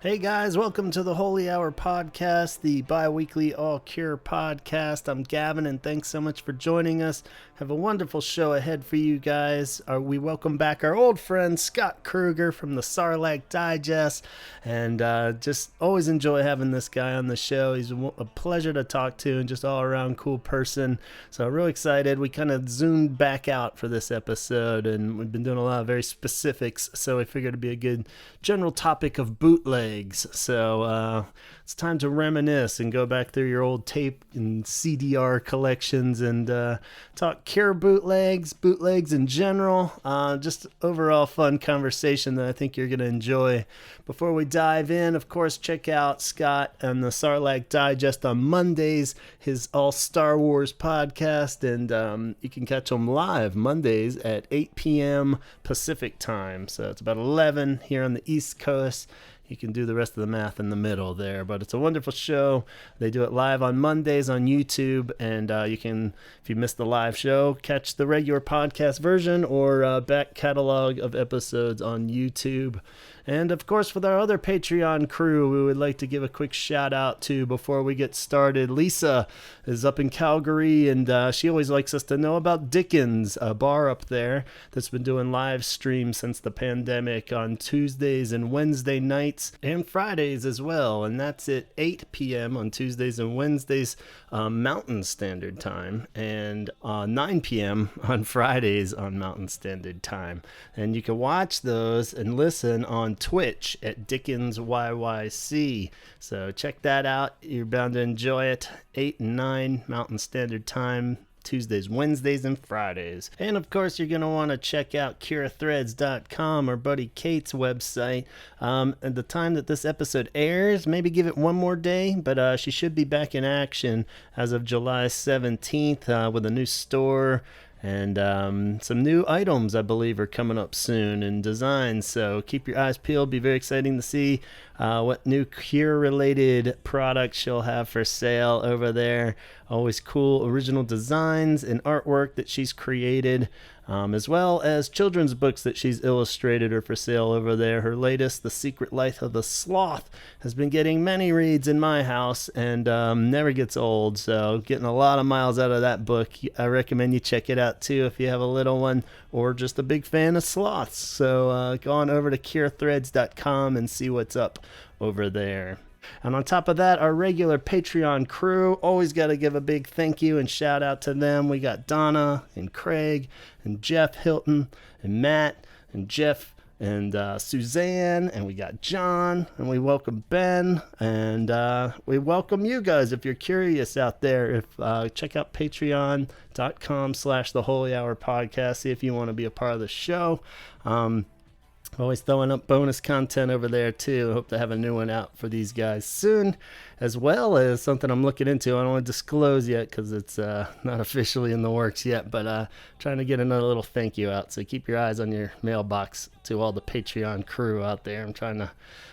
Hey guys, welcome to the Holy Hour Podcast, the bi-weekly All Cure podcast. I'm Gavin, and thanks so much for joining us. Have a wonderful show ahead for you guys. We welcome back our old friend Scott Kruger from the Sarlacc Digest, and just always enjoy having this guy on the show. He's a pleasure to talk to and just all-around cool person. So I'm really excited. We kind of zoomed back out for this episode, and we've been doing a lot of very specifics, so I figured it'd be a good general topic of bootleg. So it's time to reminisce and go back through your old tape and CDR collections and talk Cure bootlegs in general. Just overall fun conversation that I think you're going to enjoy. Before we dive in, of course, check out Scott and the Sarlacc Digest on Mondays, his All Star Wars podcast, and you can catch him live Mondays at 8 p.m. Pacific time. So it's about 11 here on the East Coast. You can do the rest of the math in the middle there, but it's a wonderful show. They do it live on Mondays on YouTube, and you can, if you missed the live show, catch the regular podcast version or back catalog of episodes on YouTube. And of course, with our other Patreon crew, we would like to give a quick shout out to, before we get started, Lisa is up in Calgary, and she always likes us to know about Dickens, a bar up there that's been doing live streams since the pandemic on Tuesdays and Wednesday nights and Fridays as well. And that's at 8 p.m. on Tuesdays and Wednesdays Mountain Standard Time, and 9 p.m. on Fridays on Mountain Standard Time. And you can watch those and listen on Twitch at Dickens YYC. So check that out. You're bound to enjoy it. 8 and 9 Mountain Standard Time, Tuesdays, Wednesdays, and Fridays. And of course, you're going to want to check out curethreads.com, our buddy Kate's website. At the time that this episode airs, maybe give it one more day, but she should be back in action as of July 17th with a new store. And some new items, I believe, are coming up soon in designs. So keep your eyes peeled. Be very exciting to see what new Cure-related products she'll have for sale over there. Always cool original designs and artwork that she's created, as well as children's books that she's illustrated are for sale over there. Her latest, The Secret Life of the Sloth, has been getting many reads in my house and never gets old. So getting a lot of miles out of that book. I recommend you check it out too if you have a little one or just a big fan of sloths. So go on over to curethreads.com and see what's up over there. And on top of that, our regular Patreon crew, always got to give a big thank you and shout out to them. We got Donna and Craig and Jeff Hilton and Matt and Jeff and Suzanne, and we got John, and we welcome Ben, and we welcome you guys if you're curious out there. If check out patreon.com/The Holy Hour Podcast, see if you want to be a part of the show. Always throwing up bonus content over there too. Hope to have a new one out for these guys soon, as well as something I'm looking into. I don't want to disclose yet because it's not officially in the works yet, but trying to get another little thank you out. So keep your eyes on your mailbox to all the Patreon crew out there. I'm trying to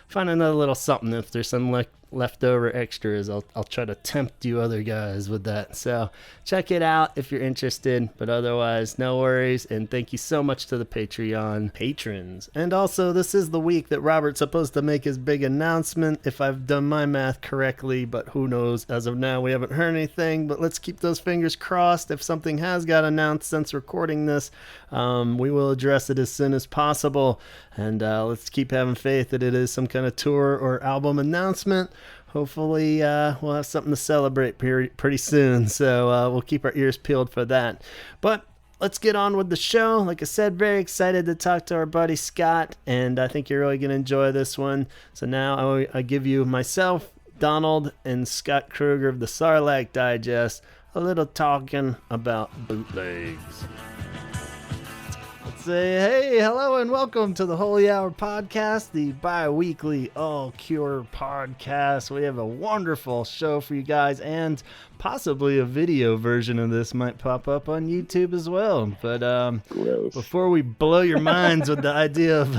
find another little something. If there's some leftover extras, I'll try to tempt you other guys with that. So check it out if you're interested, but otherwise no worries, and thank you so much to the Patreon patrons. And also, this is the week that Robert's supposed to make his big announcement, if I've done my math correctly, but who knows. As of now, we haven't heard anything, but let's keep those fingers crossed. If something has got announced since recording this, we will address it as soon as possible, and let's keep having faith that it is some kind of tour or album announcement. Hopefully we'll have something to celebrate pretty soon, so we'll keep our ears peeled for that. But let's get on with the show. Like I said, very excited to talk to our buddy Scott, and I think you're really going to enjoy this one. So now I give you myself, Donald, and Scott Kruger of the Sarlacc Digest a little talking about bootlegs. Say hey, hello, and welcome to the Holy Hour Podcast, the bi-weekly All Cure podcast. We have a wonderful show for you guys, and possibly a video version of this might pop up on YouTube as well. But before we blow your minds with the idea of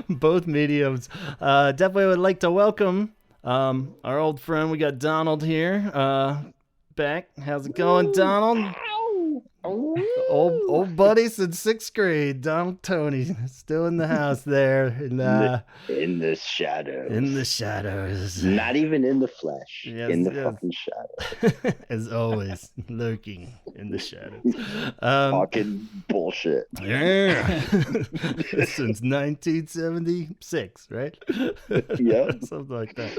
both mediums, definitely would like to welcome our old friend. We got Donald here back. How's it going, Donald? Old buddy since 6th grade, Donald Tony, still in the house there. And, in the shadows. In the shadows. Not even in the flesh. Yes, in the fucking shadows. As always, lurking in the shadows. Talking bullshit. Yeah. Since 1976, right? Yeah. Something like that.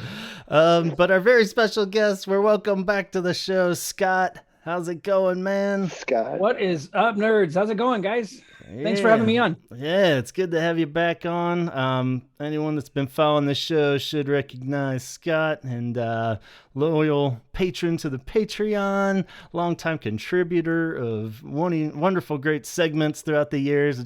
But our very special guest, we're welcome back to the show, Scott. How's it going, man? Scott. What is up, nerds? How's it going, guys? Thanks for having me on. Yeah, it's good to have you back on. Anyone that's been following the show should recognize Scott, and loyal patron to the Patreon, longtime contributor of wonderful, great segments throughout the years.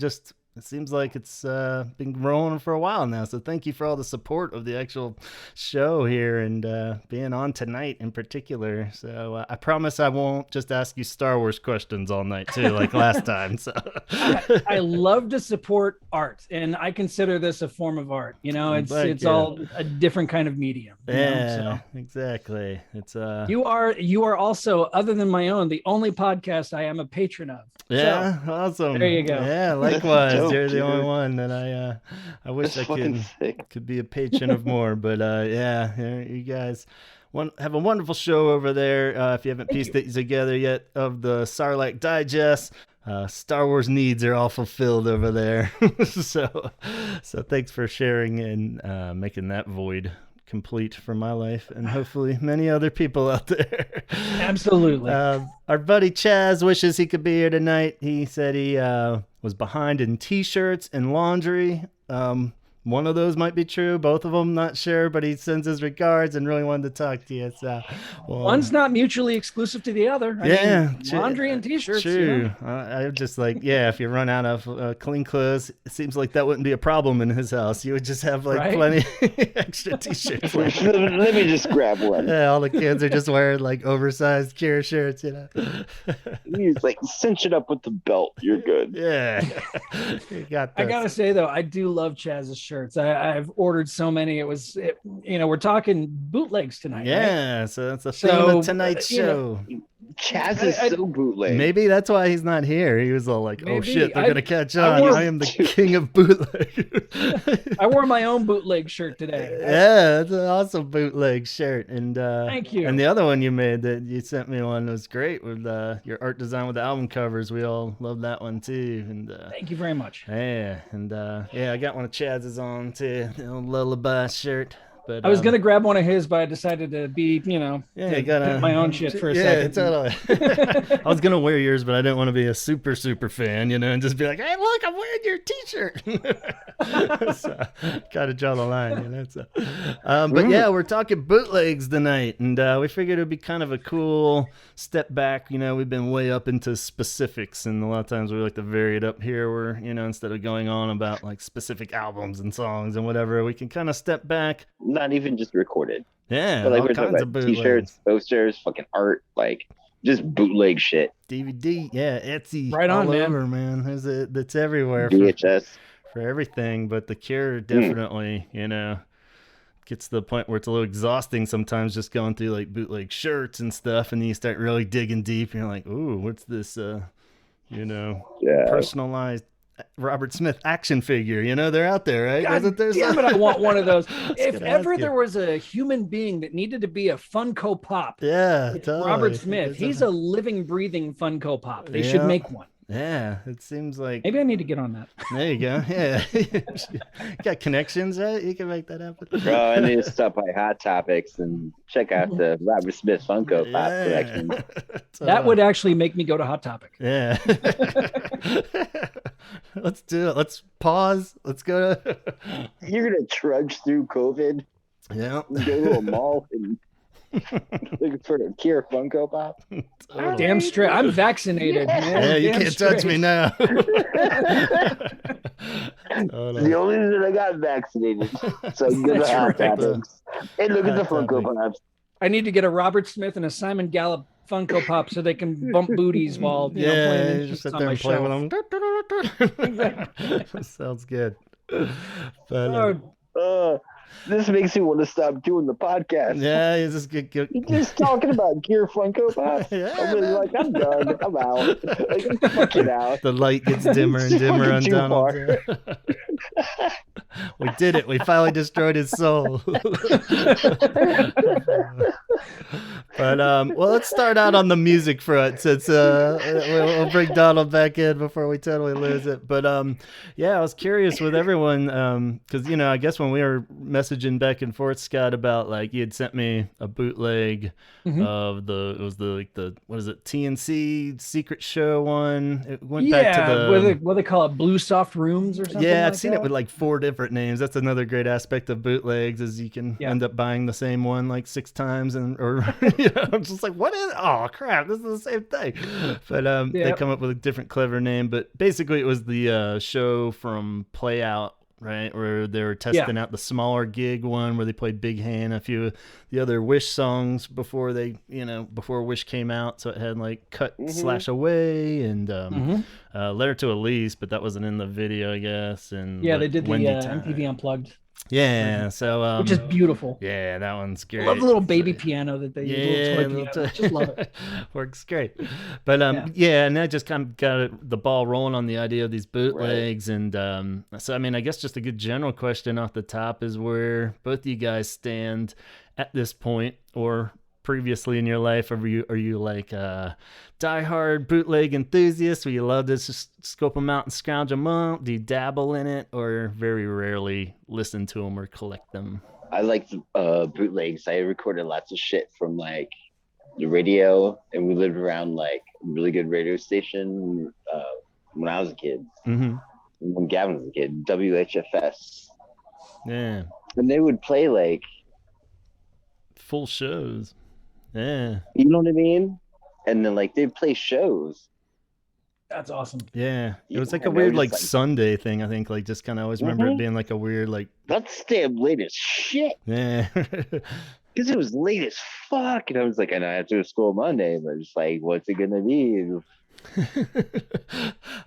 It seems like it's been rolling for a while now. So thank you for all the support of the actual show here and being on tonight in particular. So I promise I won't just ask you Star Wars questions all night too, like last time. So I love to support art, and I consider this a form of art. You know, it's all a different kind of medium. Yeah, exactly. It's you are also, other than my own, the only podcast I am a patron of. Yeah, so, awesome. There you go. Yeah, likewise. You're the dude. only one that I wish I could be a patron of more. But yeah, you guys have a wonderful show over there. If you haven't pieced it together yet, of the Sarlacc Digest. Star Wars needs are all fulfilled over there. so thanks for sharing and making that void complete for my life and hopefully many other people out there. Absolutely. Our buddy Chaz wishes he could be here tonight. He said he was behind in t-shirts and laundry. One of those might be true. Both of them, not sure, but he sends his regards and really wanted to talk to you. So, one's not mutually exclusive to the other. I mean, laundry and t-shirts. True. You know? I'm just like, if you run out of clean clothes, it seems like that wouldn't be a problem in his house. You would just have plenty extra t-shirts. Let me just grab one. Yeah, all the kids are just wearing like oversized Cure shirts, you know. He's like, cinch it up with the belt. You're good. Yeah. You got this. I gotta say though, I do love Chaz's shirts. I've ordered so many. We're talking bootlegs tonight. Yeah, right? so that's the theme of tonight's show. Chaz is so bootleg. Maybe that's why he's not here. He was all like, "Oh shit, they're gonna catch on. I am the king of bootleg." I wore my own bootleg shirt today. Yeah, that's an awesome bootleg shirt. And thank you. And the other one you made that you sent me one was great with your art design with the album covers. We all love that one too. And thank you very much. Yeah, and I got one of Chaz's on too, the old Lullaby shirt. But, I was gonna grab one of his, but I decided to be, put my own shit for a second. Yeah, totally. I was gonna wear yours, but I didn't want to be a super fan, and just be like, "Hey, look, I'm wearing your T-shirt." So, gotta draw the line, So, but yeah, we're talking bootlegs tonight, and we figured it'd be kind of a cool step back. We've been way up into specifics, and a lot of times we like to vary it up here, where instead of going on about like specific albums and songs and whatever, we can kind of step back. Not even just recorded. Yeah, but like all we're talking kinds about of t-shirts, posters, fucking art, like just bootleg shit. DVD, yeah, Etsy, right on, all man. over, man. That's everywhere. VHS for everything, but the Cure definitely, gets to the point where it's a little exhausting sometimes, just going through like bootleg shirts and stuff, and then you start really digging deep, and you're like, ooh, what's this? Personalized Robert Smith action figure, they're out there, right? God damn it, I want one of those. If ever there was a human being that needed to be a Funko Pop, totally. Robert Smith. He's a living, breathing Funko Pop. They should make one. Yeah, it seems like maybe I need to get on that. There you go. Yeah, you got connections, right? You can make that happen. Bro, I need to stop by Hot Topics and check out the Robert Smith Funko Pop collection. That would actually make me go to Hot Topic. Yeah. Let's do it. Let's pause. Let's go to... You're gonna trudge through COVID. Yeah. Go to a mall and looking for a Cure Funko Pop. Totally. Damn straight. I'm vaccinated, man. Yeah, you can't touch me now. The only reason I got vaccinated. So go to Hot Topics and look at the Funko Pops. I need to get a Robert Smith and a Simon Gallup Funko Pop so they can bump booties while playing just sit there and play with them. Sounds good. But, This makes me want to stop doing the podcast. Yeah, he's just good. You're just talking about Gear Funko Pops. Yeah, I'm really like, I'm done. I'm out. Like, I'm fucking out. The light gets dimmer and dimmer on Donald. We did it. We finally destroyed his soul. But well, let's start out on the music front, since we'll bring Donald back in before we totally lose it. But yeah, I was curious with everyone, because I guess when we were messaging back and forth, Scott, about like you had sent me a bootleg of the what is it, TNC Secret Show one. It went back to the what they call it, Blue Soft Rooms or something. Yeah, I've seen it with like 4 different names. That's another great aspect of bootlegs, is you can end up buying the same one like 6 times, or I'm just like, what is? Oh crap, this is the same thing. But they come up with a different clever name. But basically, it was the show from Play Out, right, where they were testing out the smaller gig one where they played Big Hand, a few of the other Wish songs before they, before Wish came out. So it had like Cut Slash Away and Letter to Elise, but that wasn't in the video, I guess. And they did the MTV Unplugged. Yeah, so which is beautiful. Yeah, that one's great. I love the little baby piano that they use. Little toy piano. Just love it. Works great. But and that just kind of got the ball rolling on the idea of these bootlegs. Right. And so I mean, I guess just a good general question off the top is where both of you guys stand at this point, or previously in your life. Are you like diehard bootleg enthusiasts where you love to just scope them out and scrounge them up? Do you dabble in it, or very rarely listen to them or collect them? I like bootlegs. I recorded lots of shit from like the radio, and we lived around like a really good radio station when I was a kid. When Gavin was a kid, WHFS. Yeah. And they would play like full shows. Yeah. You know what I mean? And then like they'd play shows. That's awesome. Yeah. It was like a weird like Sunday thing, I think. Like just kind of always remember it being like a weird like that's damn late as shit. Yeah. Because it was late as fuck. And I was like, and I had to go to school Monday, but it's like, what's it gonna be?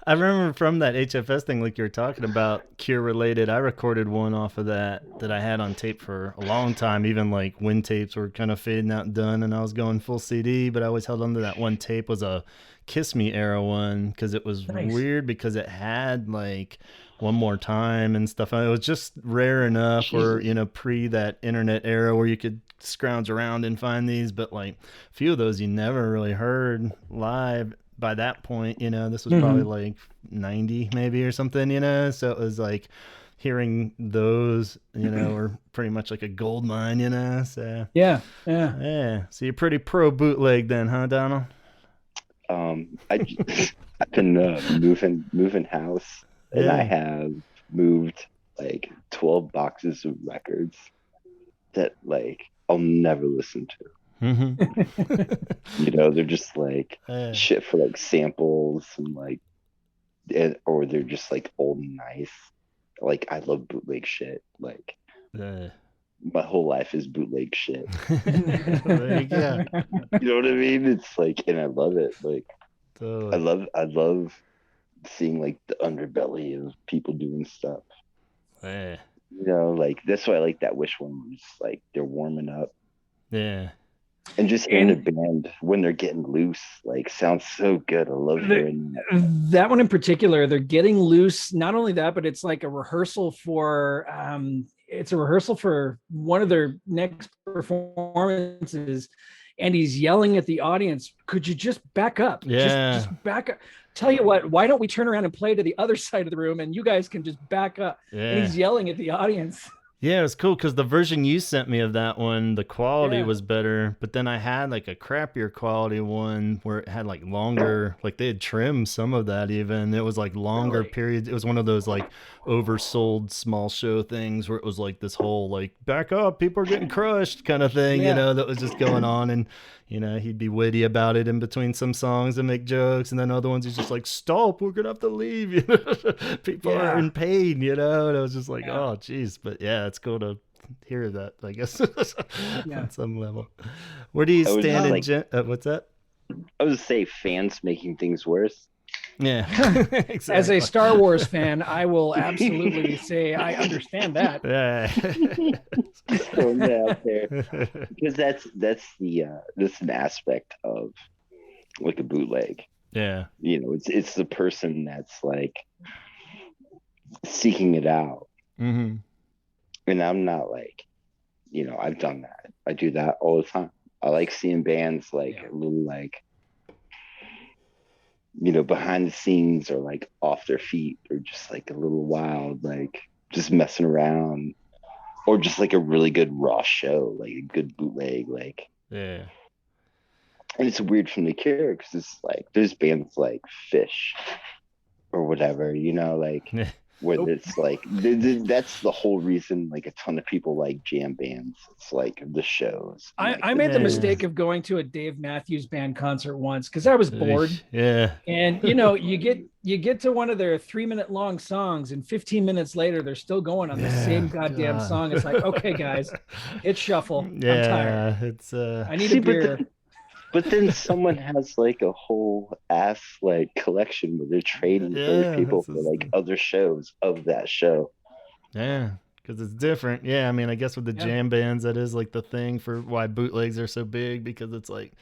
I remember from that HFS thing, like you were talking about, Cure related, I recorded one off of that I had on tape for a long time, even like when tapes were kind of fading out and done, and I was going full CD, but I always held on to that one tape. Was a Kiss Me era one, because it was weird, because it had like One More Time and stuff. It was just rare enough, or pre that internet era where you could scrounge around and find these, but like a few of those you never really heard live by that point. This was probably like 90 maybe or something, so it was like hearing those, were pretty much like a gold mine, so yeah. So you're pretty pro bootleg then, huh, Donald? I've been moving house, and I have moved like 12 boxes of records that like I'll never listen to. They're just like shit for like samples and like, or they're just like old and nice. Like I love bootleg shit. Like my whole life is bootleg shit. There you go. You know what I mean? It's like, and I love it. Like I love seeing like the underbelly of people doing stuff. Like that's why I like that Wish one. Was like they're warming up. Yeah. And just hearing a band when they're getting loose, like, sounds so good. I love hearing that one in particular. They're getting loose. Not only that, but it's like a rehearsal for one of their next performances, and he's yelling at the audience, "Could you just back up? Just back up. Tell you what, why don't we turn around and play to the other side of the room, and you guys can just back up?" And he's yelling at the audience. Yeah, it was cool because the version you sent me of that one, the quality was better, but then I had like a crappier quality one where it had like longer, like they had trimmed some of that even. It was like longer periods. It was one of those like oversold small show things where it was like this whole like back up, people are getting crushed kind of thing, that was just going on. And, he'd be witty about it in between some songs and make jokes. And then other ones, he's just like, stop, we're going to have to leave. People are in pain, And I was just like, oh, geez. But yeah, it's cool to hear that, I guess, on some level. Where do you stand in what's that? I would say fans making things worse. Yeah. Exactly. As a Star Wars fan, I will absolutely say I understand that. Yeah. Throwing that out there. Because that's an aspect of like a bootleg. Yeah. You know, it's the person that's like seeking it out. Mm-hmm. And I'm not like, you know, I've done that. I do that all the time. I like seeing bands like a little like, you know, behind the scenes or like off their feet or just like a little wild, like just messing around, or just like a really good raw show, like a good bootleg, like. Yeah. And it's weird from the Cure because it's like there's bands like Fish or whatever, you know, like where it's like that's the whole reason like a ton of people like jam bands. It's like the shows. I made the mistake of going to a Dave Matthews Band concert once because I was bored. Yeah. And you know, you get to one of their 3-minute long songs, and 15 minutes later they're still going on the same goddamn song. It's like, okay, guys, it's shuffle. Yeah, I'm tired. It's I need a beer. But then someone has like a whole ass like collection where they're trading for other people for like other shows of that show. Yeah, because it's different. Yeah, I mean, I guess with the jam bands, that is like the thing for why bootlegs are so big, because it's like,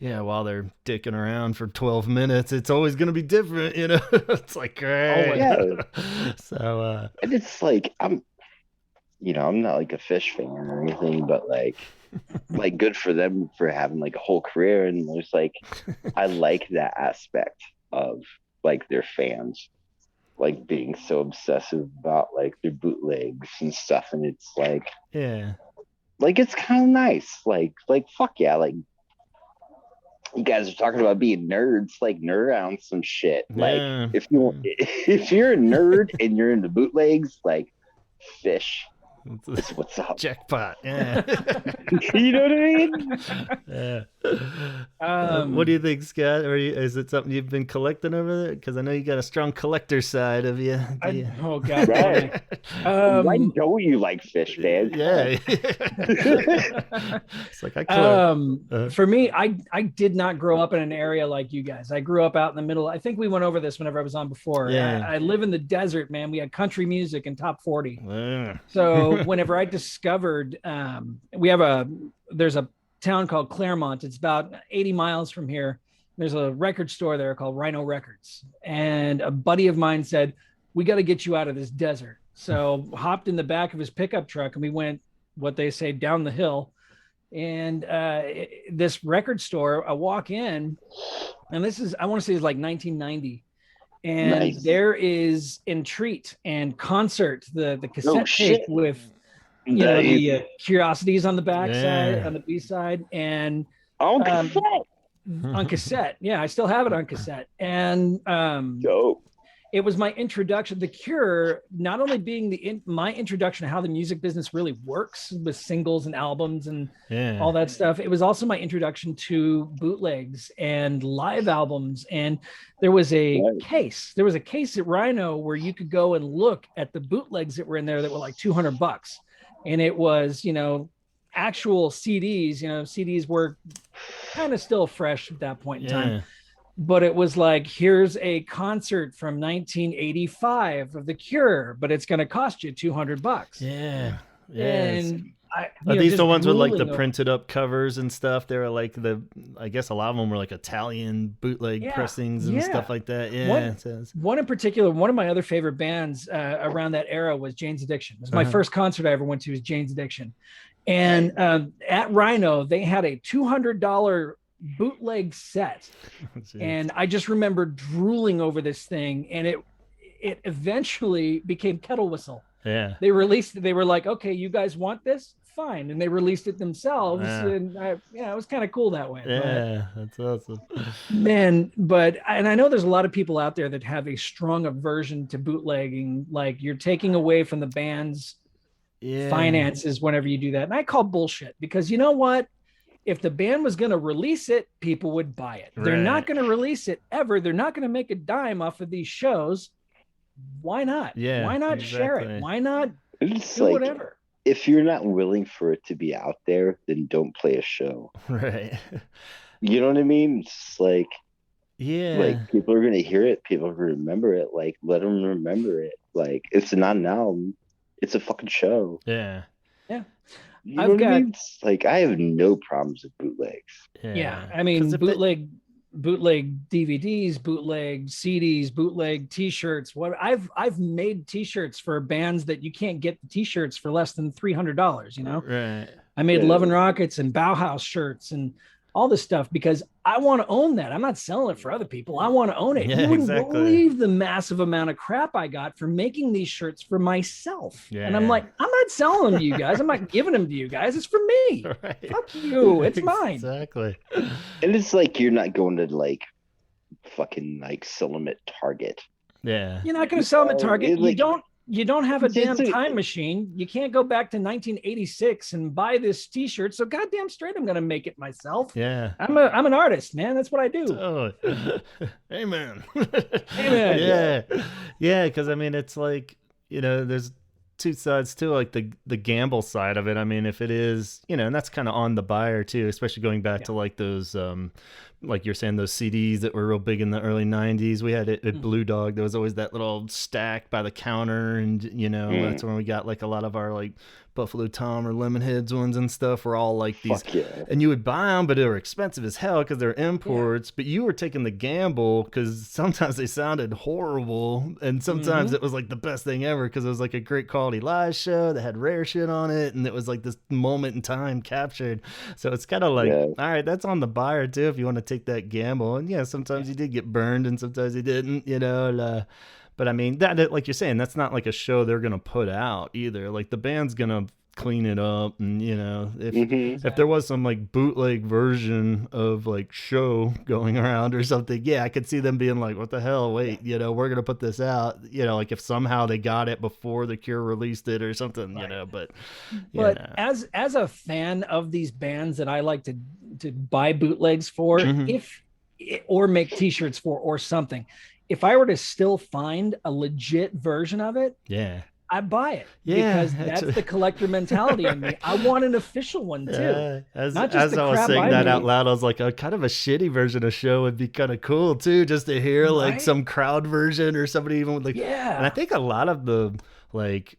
yeah, while they're dicking around for 12 minutes, it's always going to be different, you know? It's like, great. Yeah. So, and it's like, I'm not like a Fish fan or anything, but like good for them for having like a whole career. And there's like, I like that aspect of like their fans, like being so obsessive about like their bootlegs and stuff. And it's like, yeah, like, it's kind of nice. Like, fuck yeah. Like, you guys are talking about being nerds, like nerd out on some shit. Like if you're a nerd and you're into bootlegs, like Fish, that's what's up. Jackpot. Yeah. You know what I mean? Yeah. What do you think, Scott? Is it something you've been collecting over there? Because I know you got a strong collector side of you. Oh God! Right. Why don't you like Fish, man? Yeah. It's like I collect. For me, I did not grow up in an area like you guys. I grew up out in the middle. I think we went over this whenever I was on before. Yeah. I live in the desert, man. We had country music and top 40. Yeah. So whenever I discovered, there's a town called Claremont. It's about 80 miles from here. There's a record store there called Rhino Records. And a buddy of mine said, we got to get you out of this desert. So hopped in the back of his pickup truck and we went, what they say, down the hill. And this record store, I walk in, and this is, I want to say it's like 1990. And there is Entreat and Concert, the cassette tape with the Curiosities on the back side, on the B side, and on cassette. Yeah, I still have it on cassette. And dope. It was my introduction. The Cure, not only being my introduction to how the music business really works with singles and albums and all that stuff. It was also my introduction to bootlegs and live albums. And there was a case. There was a case at Rhino where you could go and look at the bootlegs that were in there that were like $200. And it was, actual CDs. CDs were kind of still fresh at that point in time. But it was like, here's a concert from 1985 of The Cure, but it's going to cost you $200. Yeah. And are these the ones with like the printed up covers and stuff? They were like I guess a lot of them were like Italian bootleg pressings and stuff like that. Yeah. One in particular, one of my other favorite bands around that era was Jane's Addiction. It was my first concert I ever went to, was Jane's Addiction. And at Rhino, they had a $200 bootleg set. And I just remember drooling over this thing, and it eventually became Kettle Whistle. Yeah. They were like, okay, you guys want this? Fine. And they released it themselves. And it was kind of cool that way. Yeah, that's awesome. Man, and I know there's a lot of people out there that have a strong aversion to bootlegging. Like, you're taking away from the band's finances whenever you do that. And I call bullshit, because you know what? If the band was going to release it, people would buy it. They're not going to release it ever. They're not going to make a dime off of these shows. Why not? Yeah, why not share it? Why not do whatever? If you're not willing for it to be out there, then don't play a show. Right. You know what I mean? It's like, Yeah. Like, people are gonna hear it, people remember it. Like, let them remember it. Like, it's not an album, it's a fucking show. Yeah. Yeah. You know what I mean? It's like, I have no problems with bootlegs. Yeah. I mean, bootleg DVDs, bootleg CDs, bootleg T-shirts. What I've made T-shirts for bands that you can't get the T-shirts for less than $300. You know, right? I made Love and Rockets and Bauhaus shirts and all this stuff because I want to own that. I'm not selling it for other people. I want to own it. Yeah, you wouldn't believe the massive amount of crap I got for making these shirts for myself. Yeah. And I'm like, I'm not selling them to you guys. I'm not giving them to you guys. It's for me. Right. Fuck you. It's mine. Exactly. And it's like, you're not going to like fucking like sell them at Target. Yeah. You're not going to sell them at Target. You don't have a damn time machine. You can't go back to 1986 and buy this T-shirt. So goddamn straight, I'm going to make it myself. Yeah. I'm an artist, man. That's what I do. Oh. Amen. Amen. Yeah. Yeah. Because I mean, it's like, you know, there's two sides too, like the gamble side of it. I mean, if it is, you know, and that's kind of on the buyer too, especially going back to like those like you're saying, those CDs that were real big in the early 90s. We had it at Blue Dog. There was always that little stack by the counter, and you know, that's when we got like a lot of our like Buffalo Tom or Lemonheads ones and stuff were all like these. And you would buy them, but they were expensive as hell because they're imports. But you were taking the gamble because sometimes they sounded horrible, and sometimes it was like the best thing ever because it was like a great quality live show that had rare shit on it, and it was like this moment in time captured. So it's kind of like, all right, that's on the buyer too if you want to take that gamble. And yeah, sometimes you did get burned, and sometimes you didn't, you know. And, but I mean, that, like you're saying, that's not like a show they're gonna put out either. Like the band's gonna clean it up, and you know, if there was some like bootleg version of like show going around or something, yeah, I could see them being like, what the hell, wait, you know, we're gonna put this out, you know, like if somehow they got it before the Cure released it or something, you know. But as a fan of these bands that I like to buy bootlegs for, or make T-shirts for or something, if I were to still find a legit version of it, I buy it. Because that's the collector mentality in me. I want an official one too. As I was saying that out loud, I was like, a kind of a shitty version of show would be kind of cool too, just to hear like some crowd version or somebody even with like, and I think a lot of the like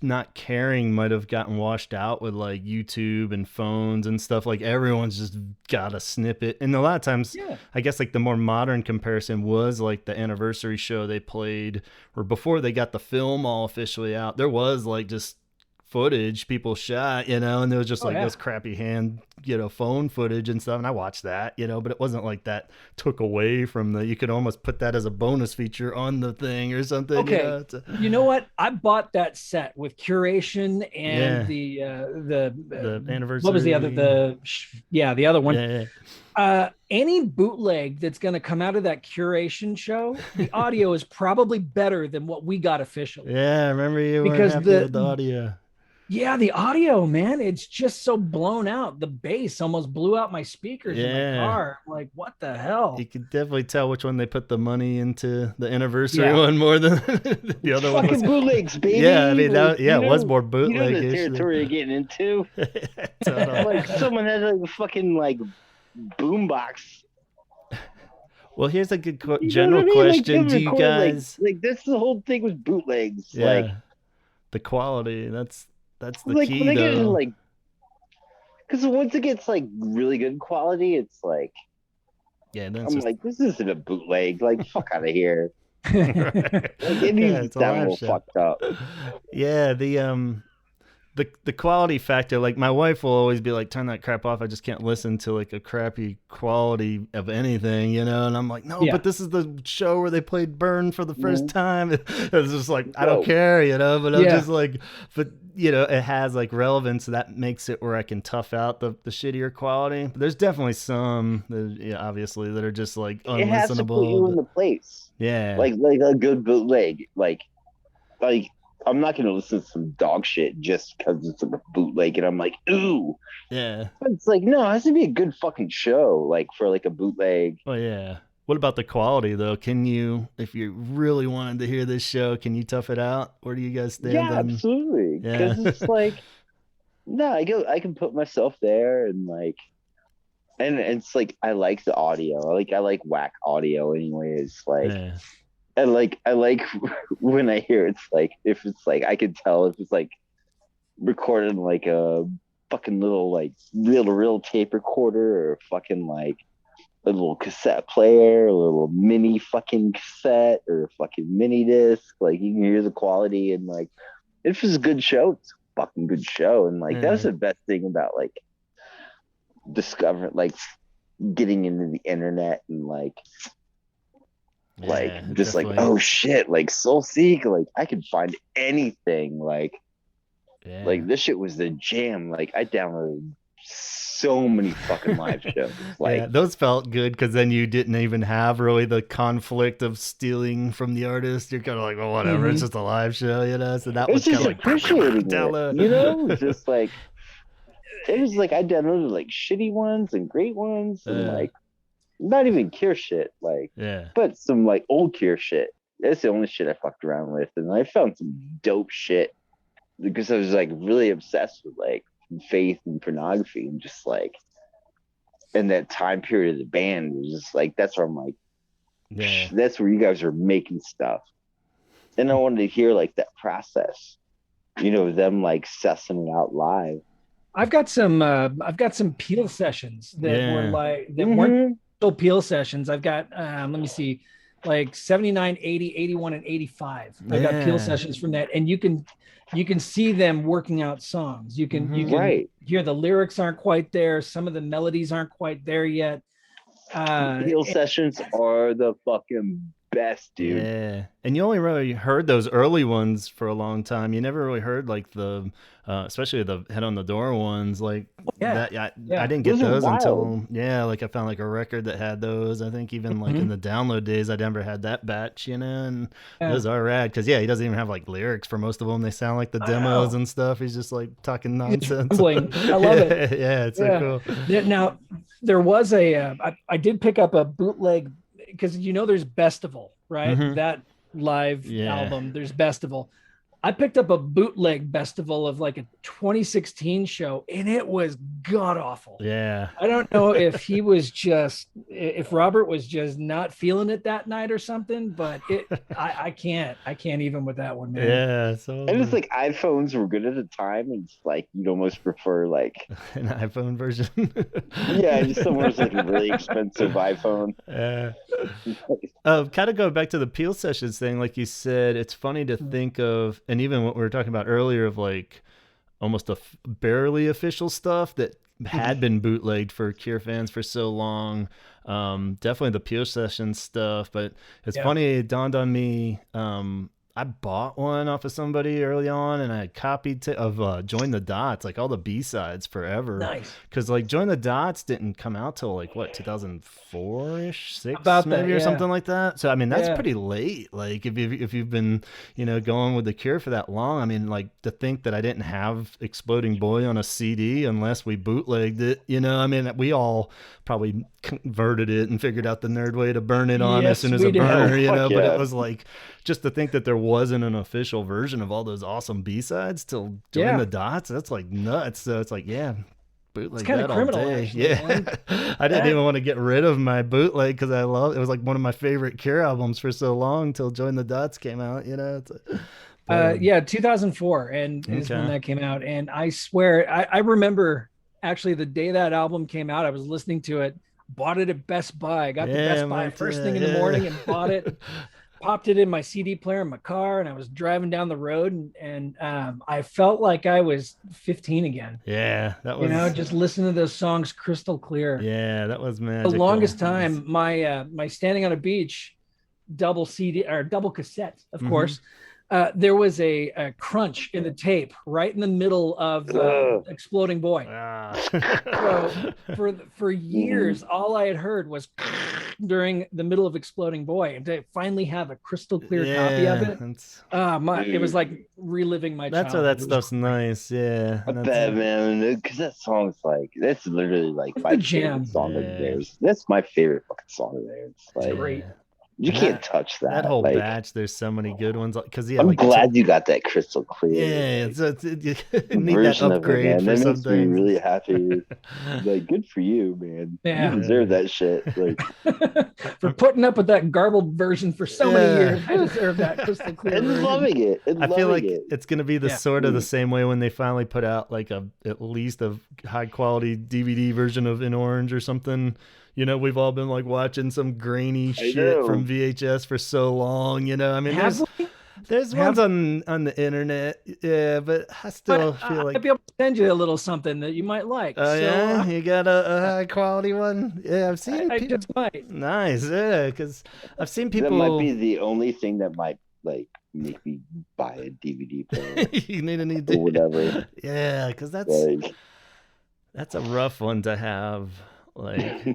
not caring might have gotten washed out with like YouTube and phones and stuff. Like everyone's just got a snippet, and a lot of times I guess like the more modern comparison was like the anniversary show they played, or before they got the film all officially out, there was like just footage people shot, you know, and there was just this crappy hand, you know, phone footage and stuff, and I watched that, you know, but it wasn't like that took away from the, you could almost put that as a bonus feature on the thing or something. Okay, you know what, I bought that set with curation and the anniversary, what was the other, the other one, any bootleg that's going to come out of that curation show, the audio is probably better than what we got officially. I remember you because the audio. Yeah, the audio, man, it's just so blown out. The bass almost blew out my speakers in my car. I'm like, what the hell? You can definitely tell which one they put the money into, the anniversary one more than the other one. Fucking bootlegs, baby. Yeah, I mean, it was more bootleg. You know the territory you're getting into. Like someone has like a fucking like boombox. Well, here's a good general question. Like, do you guys like that's the whole thing with bootlegs? Yeah, like the quality. That's the key, though. Like, because once it gets like really good quality, it's like, I'm like, this isn't a bootleg. Like, fuck out of here. Like, it needs to sound a little fucked up. Yeah, the quality factor, like my wife will always be like, turn that crap off, I just can't listen to like a crappy quality of anything, you know. And I'm like, no, but this is the show where they played Burn for the first time. It's just like, I don't care, you know. But I'm just like, but you know, it has like relevance, that makes it where I can tough out the shittier quality. But there's definitely some that, obviously, that are just like unlistenable. It has to put you in the place. Like a good bootleg, like I'm not gonna listen to some dog shit just because it's like a bootleg, and I'm like, ooh. Yeah. But it's like, no, it has to be a good fucking show, like for like a bootleg. Oh yeah. What about the quality though? Can you, if you really wanted to hear this show, can you tough it out? Where do you guys stand? Yeah, absolutely. Because it's like, no, I can put myself there, and like And it's like I like the audio. I like whack audio anyways. Like I like when I hear it's like if it's like I can tell if it's like recorded like a fucking little like real tape recorder or fucking like a little cassette player, a little mini fucking cassette or a fucking mini disc. Like you can hear the quality and like if it's a good show, it's a fucking good show. And like that's the best thing about like discovering like getting into the internet and like just definitely. Like oh shit, like Soul Seek, like I can find anything. Like this shit was the jam. Like I downloaded so many fucking live shows. Like those felt good because then you didn't even have really the conflict of stealing from the artist. You're kind of like, well, whatever, it's just a live show, you know. So that was kind of like appreciating it, you know, just like it was like I downloaded like shitty ones and great ones and like not even Cure shit, like but some like old Cure shit. That's the only shit I fucked around with, and I found some dope shit because I was like really obsessed with like faith and pornography and just like in that time period of the band was just like that's where I'm like that's where you guys are making stuff, and I wanted to hear like that process, you know, them like sussing it out live. I've got some Peel sessions that were like that weren't still Peel sessions. I've got let me see, like 79, 80, 81, and 85. I got Peel sessions from that, and you can see them working out songs. You can hear the lyrics aren't quite there. Some of the melodies aren't quite there yet. Peel sessions are the fucking best, dude. Yeah, and you only really heard those early ones for a long time. You never really heard like the especially the Head on the Door ones, like that. I didn't get those until like I found like a record that had those. I think even like in the download days, I never had that batch, you know. And those are rad because he doesn't even have like lyrics for most of them. They sound like the demos and stuff. He's just like talking nonsense. I love it. It's so cool. Now there was I did pick up a bootleg because you know there's Bestival, right? That live album. There's Bestival. I picked up a bootleg Bestival of like a 2016 show, and it was god awful. Yeah. I don't know if if Robert was just not feeling it that night or something, but I can't even with that one, man. Yeah. So and it's like iPhones were good at the time, and it's like you'd almost prefer like an iPhone version. Just someone's like a really expensive iPhone. Kind of go back to the Peel sessions thing, like you said, it's funny to think of, and even what we were talking about earlier of like almost barely official stuff that had been bootlegged for Cure fans for so long. Definitely the Peel session stuff, but it's funny, it dawned on me. I bought one off of somebody early on, and I had copied of Join the Dots, like all the B-sides forever. Nice. Because like Join the Dots didn't come out till like what 2004-ish, 6 about maybe that, or something like that. So I mean that's pretty late. Like if you've been going with the Cure for that long, I mean like to think that I didn't have Exploding Boy on a CD unless we bootlegged it. I mean we all probably converted it and figured out the nerd way to burn it on as soon as a burner. But it was like just to think that there wasn't an official version of all those awesome B-sides till Join the Dots. That's like nuts. So it's like, bootleg that all day. Actually, I didn't even want to get rid of my bootleg because it was like one of my favorite Cure albums for so long till Join the Dots came out. It's 2004 and is when that came out. And I swear, I remember actually the day that album came out, I was listening to it, bought it at Best Buy. I got the Best Buy first thing in the morning and bought it. Popped it in my CD player in my car, and I was driving down the road, and I felt like I was 15 again. Yeah, that was just listening to those songs crystal clear. Yeah, that was magical. The longest time, my Standing on a Beach double CD or double cassette, of course. There was a crunch in the tape right in the middle of Exploding Boy. So for years, all I had heard was during the middle of Exploding Boy, and to finally have a crystal clear copy of it, it was like reliving my childhood. That's why that stuff's nice. Yeah, I bet, man, because that song's like that's literally like my jam favorite song of theirs. That's my favorite fucking song of theirs. It's like great. You can't touch that. That whole batch, there's so many good ones. Because I'm glad you got that crystal clear. Yeah, you need that upgrade for something. Makes me really happy. Like, good for you, man. Yeah. You deserve that shit. Like, for putting up with that garbled version for so many years, I deserve that crystal clear. And loving it. I feel like it's gonna be the sort of the same way when they finally put out like at least a high quality DVD version of In Orange or something. You know, we've all been like watching some grainy shit from VHS for so long. You know, I mean, there's ones on the internet, yeah, but I still feel like I'd be able to send you a little something that you might like. Oh, yeah, you got a high quality one? Yeah, I've seen. I just might. Nice, yeah, because I've seen people. That might be the only thing that might like make me buy a DVD player. You need a or whatever. Yeah, because that's a rough one to have. Like,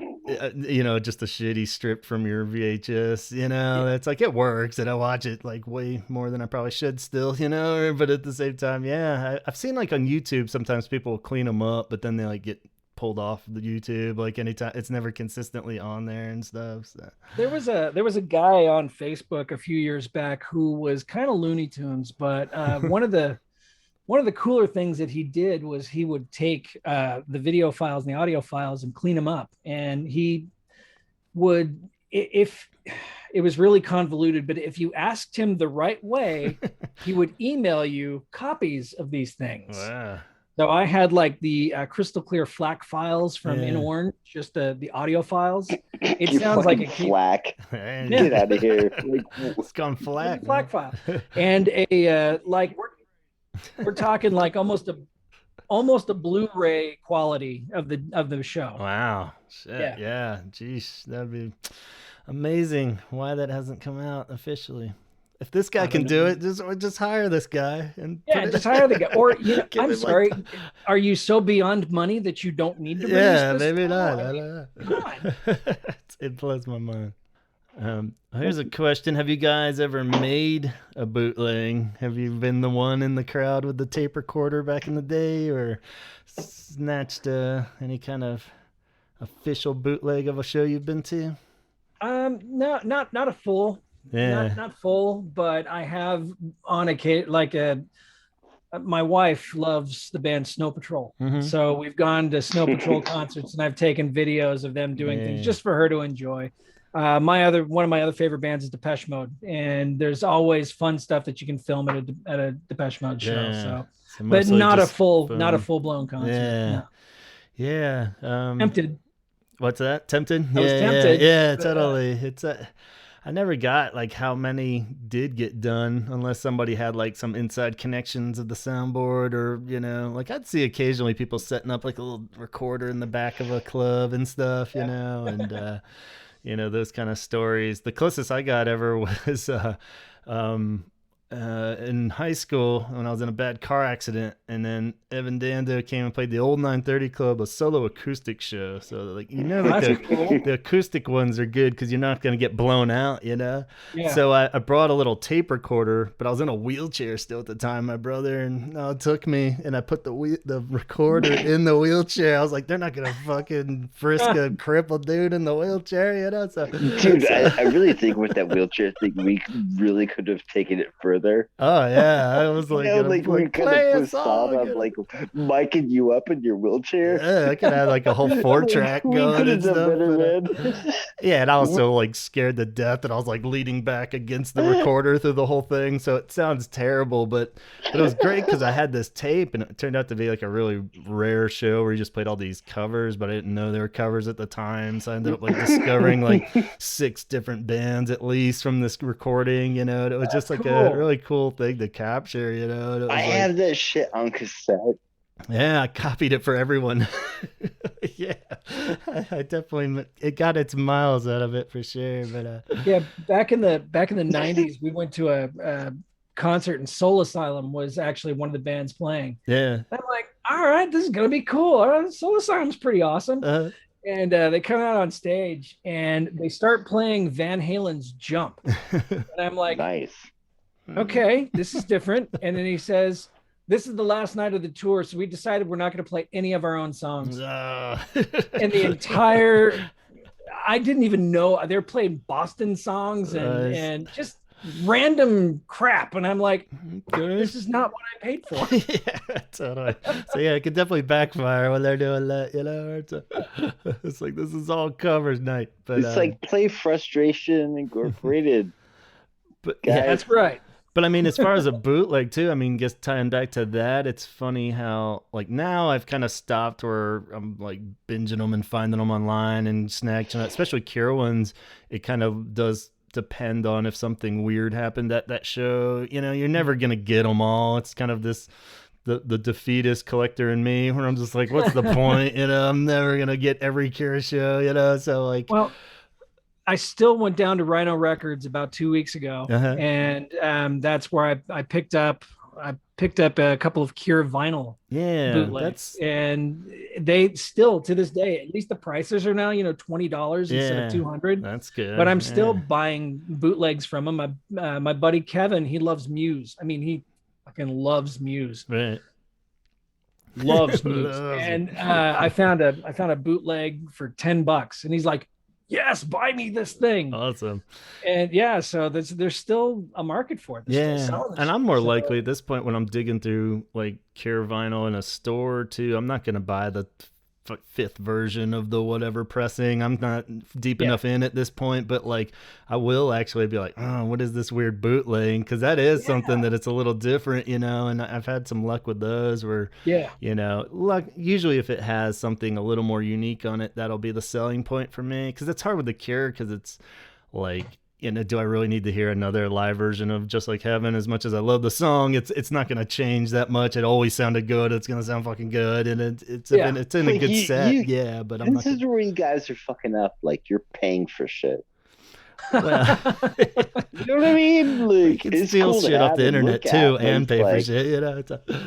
you know, just a shitty strip from your VHS, you know, it's like, it works and I watch it like way more than I probably should still, you know, but at the same time, I've seen like on YouTube, sometimes people will clean them up, but then they like get pulled off the YouTube, like anytime, it's never consistently on there and stuff. So there was a guy on Facebook a few years back who was kind of Looney Tunes, but one of the cooler things that he did was he would take the video files and the audio files and clean them up. And he would, if it was really convoluted, but if you asked him the right way, he would email you copies of these things. Wow. So I had like the crystal clear FLAC files from In Orange, just the audio files. It sounds like a FLAC. Get out of here. It's gone FLAC. FLAC file. And a like we're talking like almost a Blu-ray quality of the show. Wow. Shit. Yeah. Geez, that'd be amazing. Why that hasn't come out officially? If this guy can do it, just hire this guy and just hire the guy. Or I'm sorry, are you so beyond money that you don't need to? Yeah, maybe not. I don't know. Come on. It blows my mind. Here's a question. Have you guys ever made a bootleg? Have you been the one in the crowd with the tape recorder back in the day, or snatched any kind of official bootleg of a show you've been to? No, not a full. Yeah. Not full, but I have on occasion, my wife loves the band Snow Patrol. Mm-hmm. So we've gone to Snow Patrol concerts and I've taken videos of them doing things just for her to enjoy. One of my other favorite bands is Depeche Mode, and there's always fun stuff that you can film at a Depeche Mode show. So but not a full blown concert. Yeah. No. Yeah. Tempted. What's that? Tempted? I was tempted. Yeah, totally. I never got like how many did get done unless somebody had like some inside connections of the soundboard, or, you know, like I'd see occasionally people setting up like a little recorder in the back of a club and stuff, you know, and, you know, those kind of stories. The closest I got ever was in high school when I was in a bad car accident, and then Evan Dando came and played the old 930 Club, a solo acoustic show. So like, you know, like the acoustic ones are good because you're not going to get blown out, you know? Yeah. So I brought a little tape recorder, but I was in a wheelchair still at the time, my brother, and it took me, and I put the recorder in the wheelchair. I was like, they're not going to fucking frisk a crippled dude in the wheelchair, you know? So, dude, I really think with that wheelchair thing, we really could have taken it further. Oh yeah, I was like, we could have put song of like miking you up in your wheelchair. Yeah, I could have like a whole 4-track going and stuff. Better, yeah, and I was so like scared to death that I was like leaning back against the recorder through the whole thing. So it sounds terrible, but it was great because I had this tape, and it turned out to be like a really rare show where he just played all these covers, but I didn't know they were covers at the time. So I ended up like discovering like 6 different bands at least from this recording. You know, and it was just like a really cool thing to capture, you know. I have that shit on cassette. Yeah, I copied it for everyone. Yeah, I definitely, it got its miles out of it for sure. But yeah, back in the 90s, we went to a concert, and Soul Asylum was actually one of the bands playing. Yeah, I'm like, all right, this is gonna be cool. Soul Asylum's pretty awesome. And they come out on stage and they start playing Van Halen's Jump, and I'm like, nice. Okay, this is different. And then he says, this is the last night of the tour, so we decided we're not going to play any of our own songs. And the entire, I didn't even know they were playing Boston songs and just random crap, and I'm like, this is not what I paid for. Yeah, totally. So yeah, it could definitely backfire when they're doing that, you know. It's like, this is all covers night, but it's like Play Frustration Incorporated. But guys. Yeah, that's right. But I mean, as far as a bootleg too, I mean, just tying back to that, it's funny how like now I've kind of stopped where I'm like binging them and finding them online and snatching, especially Cure ones. It kind of does depend on if something weird happened at that show. You know, you're never gonna get them all. It's kind of this the defeatist collector in me where I'm just like, what's the point? You know, I'm never gonna get every Cure show. You know, so like, well, I still went down to Rhino Records about 2 weeks ago, and that's where I picked up a couple of Cure vinyl bootlegs, and they still to this day, at least the prices are now $20 instead of $200. That's good. But I'm still buying bootlegs from them. My buddy Kevin, he loves Muse. I mean, he fucking loves Muse. Right. Loves Muse. And I found a bootleg for $10, and he's like, yes, buy me this thing. Awesome. And yeah, so there's still a market for it. And I'm more likely at this point when I'm digging through like Cure vinyl in a store or two, I'm not going to buy the fifth version of the whatever pressing. I'm not deep enough in at this point, but like I will actually be like, oh, what is this weird bootleg? Because that is something that it's a little different, you know, and I've had some luck with those where, you know, usually if it has something a little more unique on it, that'll be the selling point for me. Because it's hard with the Cure because it's like, you know, do I really need to hear another live version of Just Like Heaven? As much as I love the song, it's not going to change that much. It always sounded good. It's going to sound fucking good, and it's in a good set. But I'm not. This is where you guys are fucking up. Like you're paying for shit. Well, you know what I mean? Like you can steal shit off the internet too, and pay for shit. You know,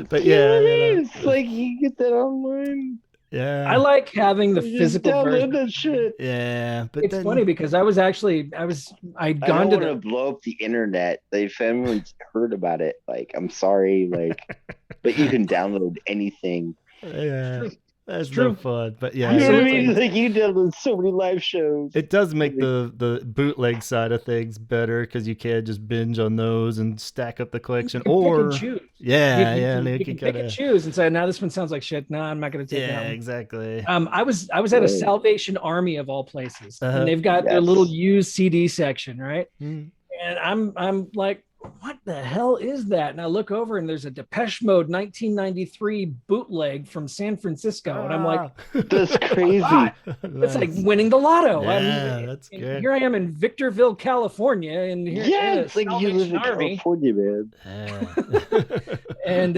but it's like you get that online. Yeah, I like having the physical version. That shit. Yeah, but it's funny because I'd gone to blow up the internet. If anyone's heard about it, like I'm sorry, like, but you can download anything. Yeah. That's no fun, but yeah, you know what I mean? Like you did so many live shows. It does make the bootleg side of things better because you can't just binge on those and stack up the collection, or pick and choose. You can pick and choose and say, "Now this one sounds like shit. No, I'm not going to take that one." Exactly. I was at a Salvation Army of all places, and they've got their little used CD section, right? And I'm like, what the hell is that? And I look over and there's a Depeche Mode 1993 bootleg from San Francisco. And I'm like, that's crazy. It's like winning the lotto. That's good. Here I am in Victorville, California. And here it's like you live in California, man. And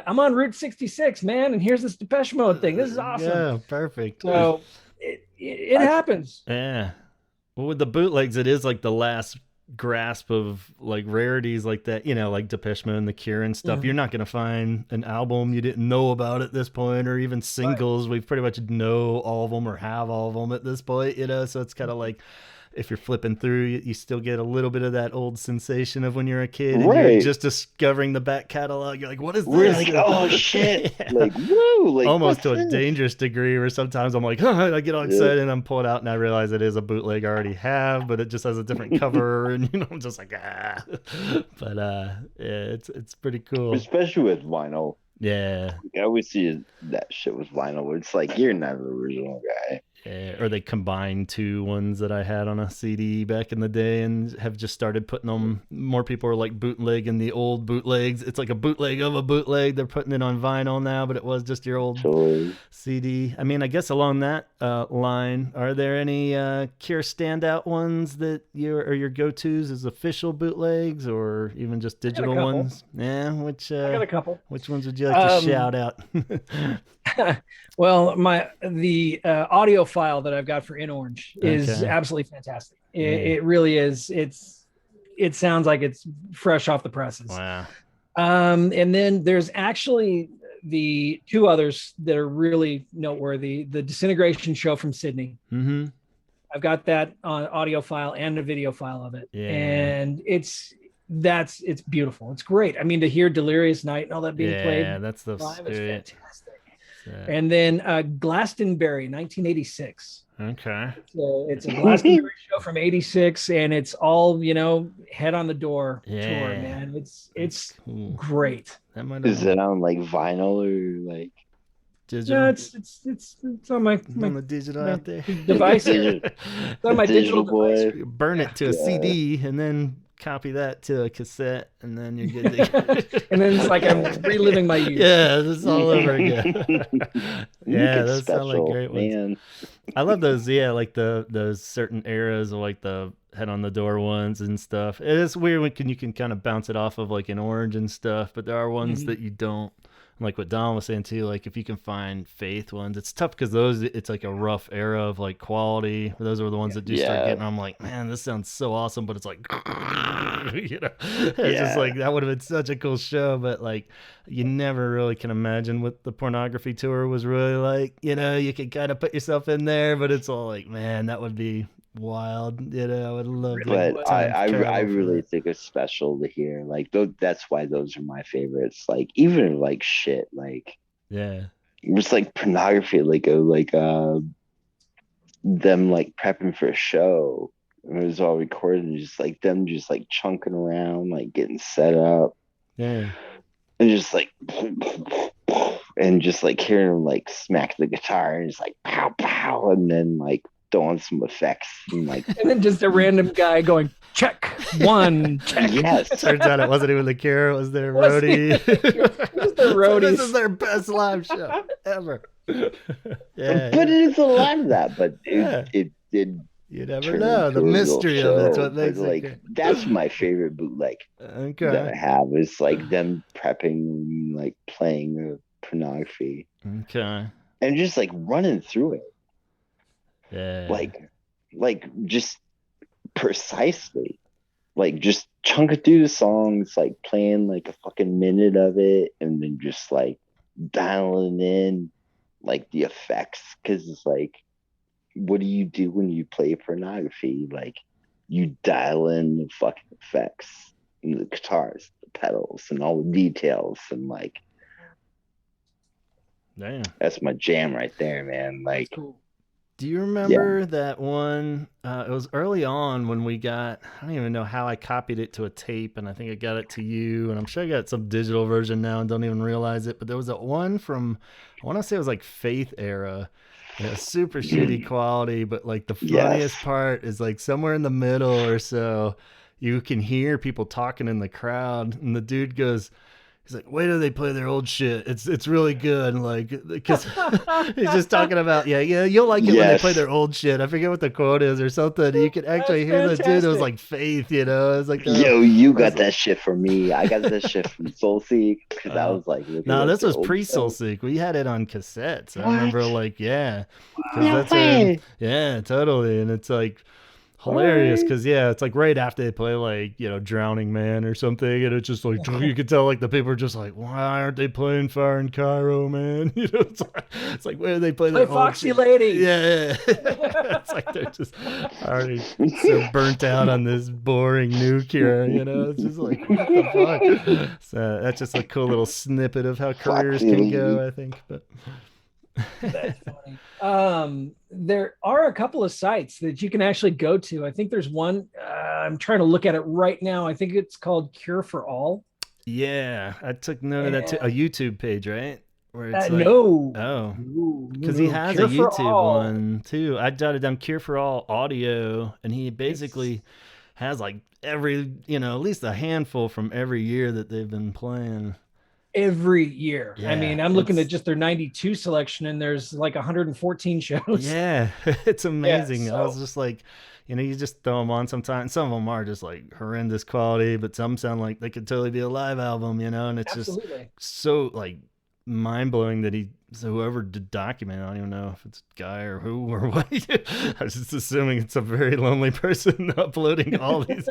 I'm on Route 66, man. And here's this Depeche Mode thing. This is awesome. Yeah, perfect. So it happens. Yeah. Well, with the bootlegs, it is like the last grasp of like rarities like that, you know, like Depeche Mode and The Cure and stuff. You're not going to find an album you didn't know about at this point, or even singles. We pretty much know all of them or have all of them at this point, you know, so it's kind of like if you're flipping through, you still get a little bit of that old sensation of when you're a kid and you're just discovering the back catalog. You're like, what is this? We're like, oh shit. Like, woo. Like, almost to a dangerous degree where sometimes I'm like, I get all excited and I'm pulling out and I realize it is a bootleg I already have, but it just has a different cover and, you know, I'm just like, But it's pretty cool. Especially with vinyl. Yeah. I always see that shit with vinyl. It's like, you're not the original guy. Or they combined two ones that I had on a CD back in the day and have just started putting them. More people are like bootleg and the old bootlegs. It's like a bootleg of a bootleg. They're putting it on vinyl now, but it was just your old CD. I mean, I guess along that line, are there any Cure standout ones that your go-tos as official bootlegs or even just digital ones? Yeah, I got a couple. Which ones would you like to shout out? Well, the audio file that I've got for In Orange is absolutely fantastic. It really is. It sounds like it's fresh off the presses. Wow. And then there's actually the two others that are really noteworthy. The Disintegration show from Sydney. Mm-hmm. I've got that on audio file and a video file of it. Yeah. And it's beautiful. It's great. I mean, to hear Delirious Night and all that being played. Yeah, that's the live is fantastic. Yeah. And then Glastonbury, 1986. Okay. It's a Glastonbury show from '86, and it's all head on the door tour, man. It's cool. Great. Is it on like vinyl or like digital? No, it's on my on the digital out there device. It's on my digital device. Burn it to a CD and then copy that to a cassette, and then you're good to go. And then it's like I'm reliving my youth. Yeah, this is all over again. Yeah, those sound like great ones. I love those. Yeah, like those certain eras of like the head on the door ones and stuff. It is weird when you can kind of bounce it off of like an orange and stuff, but there are ones that you don't. Like what Don was saying too, like if you can find Faith ones, it's tough because those, it's like a rough era of like quality. Those are the ones that do start getting, I'm like, man, this sounds so awesome, but it's like, it's just like, that would have been such a cool show, but like, you never really can imagine what the pornography tour was really like. You can kind of put yourself in there, but it's all like, man, that would be wild. I would love to. But I really think it's special to hear. Like, that's why those are my favorites. Like, even like shit, like it's like pornography, like them like prepping for a show. It was all recorded, and just like them just like chunking around, like getting set up. Yeah. And just like and just like hearing them like smack the guitar and just like pow pow, and then like throwing some effects and like and then just a random guy going check one check. Yes. Turns out it wasn't even the Cure, it was their roadie. It was their roadies. So this is their best live show ever. But it is a lot of that, but it did. You never know the mystery of that's what makes it like that's my favorite bootleg that I have is like them prepping, like playing the pornography, and just like running through it. Yeah. Like just precisely, like just chunking through the songs, like playing like a fucking minute of it, and then just like dialing in like the effects, because it's like, what do you do when you play pornography? Like, you dial in the fucking effects and the guitars, the pedals, and all the details, and like, damn, that's my jam right there, man. Like, cool. Do you remember that one? It was early on when we got, I don't even know how I copied it to a tape, and I think I got it to you, and I'm sure I got some digital version now and don't even realize it, but there was that one from, I want to say it was like Faith era. Super shitty quality, but like the funniest part is like somewhere in the middle or so, you can hear people talking in the crowd, and the dude goes, he's like, wait till they play their old shit. It's really good. Like, because he's just talking about, you'll like it when they play their old shit. I forget what the quote is or something. You could actually hear the dude. It was like Faith, It's like, you got that shit from me. I got that shit from Soulseek, because I was like, no, this was pre Soulseek. We had it on cassettes. I remember, like, totally. And it's like hilarious because it's like right after they play like Drowning Man or something, and it's just like you could tell like the people are just like, why aren't they playing Fire in Cairo, man? It's like where do they play Foxy Lady? It's like they're just already so burnt out on this boring new Cure. It's just like, what the fuck? So that's just a cool little snippet of how careers can go, I think. But that's funny. There are a couple of sites that you can actually go to. I think there's one, I'm trying to look at it right now. I think it's called Cure for All. Yeah, I took note of that too. A YouTube page, right? Where it's because he has Cure a YouTube one too. I jotted down Cure for All audio, and he basically has like every, at least a handful from every year that they've been playing. Every year. I mean, I'm looking at just their 92 selection, and there's like 114 shows. Yeah, it's amazing. I was just like, you just throw them on sometimes. Some of them are just like horrendous quality, but some sound like they could totally be a live album, and it's just so like mind-blowing that whoever did document, I don't even know if it's a guy or who or what. I was just assuming it's a very lonely person uploading all these.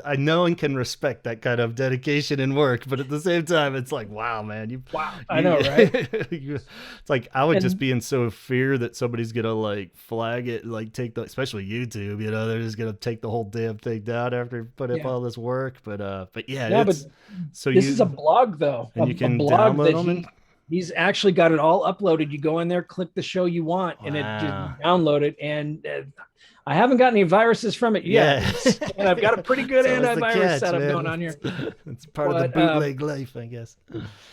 I know and can respect that kind of dedication and work, but at the same time, it's like, wow, man, I know, right? It's like I would just be in so fear that somebody's gonna like flag it, like especially YouTube. They're just gonna take the whole damn thing down after put up all this work. But so this is a blog though, and you can blog download them. He's actually got it all uploaded. You go in there, click the show you want, and it just download it. And I haven't got any viruses from it yet. And I've got a pretty good antivirus setup going on here. It's part of the bootleg life, I guess.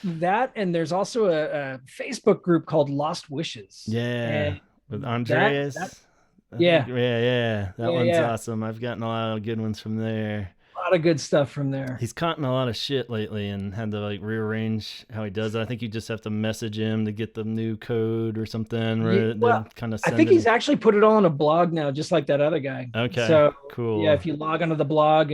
That, and there's also a Facebook group called Lost Wishes. Yeah, with Andreas. That one's awesome. I've gotten a lot of good ones from there. A lot of good stuff from there. He's caught in a lot of shit lately and had to like rearrange how he does it. I think you just have to message him to get the new code or something. Kind of. I think he's actually put it all on a blog now, just like that other guy. Okay. So cool. Yeah, if you log into the blog,